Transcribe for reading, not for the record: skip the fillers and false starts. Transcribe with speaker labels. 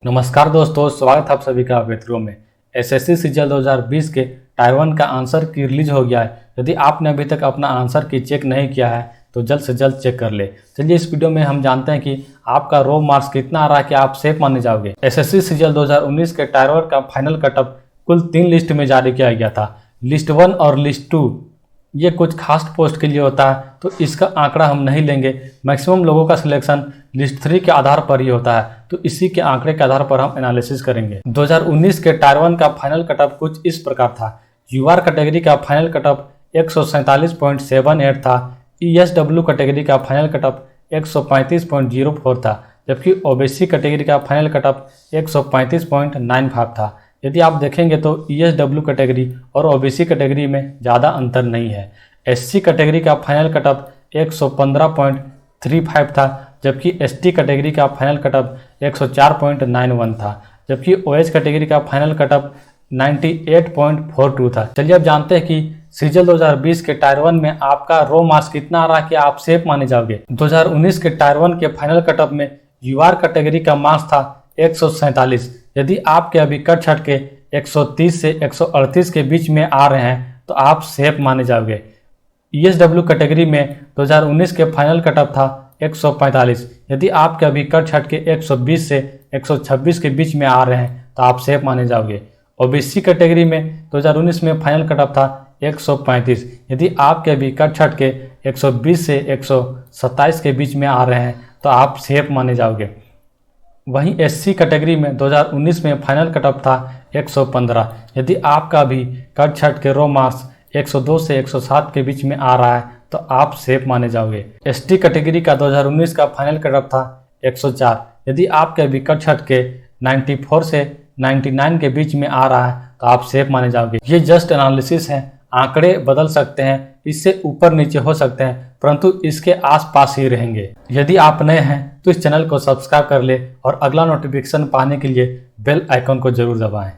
Speaker 1: नमस्कार दोस्तों, स्वागत है आप सभी का वेथ्रो में। एसएससी सीजीएल 2020 के टायर 1 का आंसर की रिलीज हो गया है। यदि आपने अभी तक अपना आंसर की चेक नहीं किया है तो जल्द से जल्द चेक कर ले। चलिए इस वीडियो में हम जानते हैं कि आपका रो मार्क्स कितना आ रहा है कि आप सेफ माने जाओगे। एसएससी सीजीएल 2019 के टायर 1 का फाइनल कटअप कुल 3 लिस्ट में जारी किया गया था। लिस्ट 1 और लिस्ट 2 ये कुछ खास पोस्ट के लिए होता है, तो इसका आंकड़ा हम नहीं लेंगे। मैक्सिमम लोगों का सिलेक्शन लिस्ट 3 के आधार पर ही होता है, तो इसी के आंकड़े के आधार पर हम एनालिसिस करेंगे। 2019 के टायर 1 का फाइनल कटअप कुछ इस प्रकार था। यूआर कैटेगरी का फाइनल कटअप 147.78 था। ईएसडब्ल्यू कैटेगरी का फाइनल कटअप 135.04 था, जबकि ओबीसी कैटेगरी का फाइनल कटअप 135.95 था। यदि आप देखेंगे तो ईएसडब्ल्यू कैटेगरी और ओबीसी कैटेगरी में ज़्यादा अंतर नहीं है। एससी कैटेगरी का फाइनल कटअप 115.35 था, जबकि एसटी कैटेगरी का फाइनल कटअप 104.91 था, जबकि ओएच कैटेगरी का फाइनल कटअप 98.42 था। चलिए अब जानते हैं कि सीजीएल 2020 के टायर 1 में आपका रो मार्क्स कितना आ रहा है कि आप सेफ माने जाओगे। 2019 के टायर 1 के फाइनल कटअप में यूआर कैटेगरी का मार्क्स था 147। यदि आपके अभी कट छट के 130 से 138 के बीच में आ रहे हैं तो आप सेफ माने जाओगे। ईएसडब्ल्यू कैटेगरी में 2019 के फाइनल कटअप था 145। यदि आपके अभी कट छट के 120 से 126 के बीच में आ रहे हैं तो आप सेफ माने जाओगे। ओबीसी कैटेगरी में 2019 में फाइनल कटअप था 135। यदि आपके अभी कट छट के 120 से 127 के बीच में आ रहे हैं तो आप सेफ माने जाओगे। वहीं एससी कैटेगरी में 2019 में फाइनल कटअप था 115। यदि आपका भी कट छट के रो मार्क्स 102 से 107 के बीच में आ रहा है तो आप सेफ माने जाओगे। एसटी कैटेगरी का 2019 का फाइनल कटअप था 104। यदि आपके भी कट छट के 94 से 99 के बीच में आ रहा है तो आप सेफ माने जाओगे। ये जस्ट एनालिसिस है, आंकड़े बदल सकते हैं, इससे ऊपर नीचे हो सकते हैं, परंतु इसके आसपास ही रहेंगे। यदि आप नए हैं तो इस चैनल को सब्सक्राइब कर ले और अगला नोटिफिकेशन पाने के लिए बेल आइकन को जरूर दबाएं।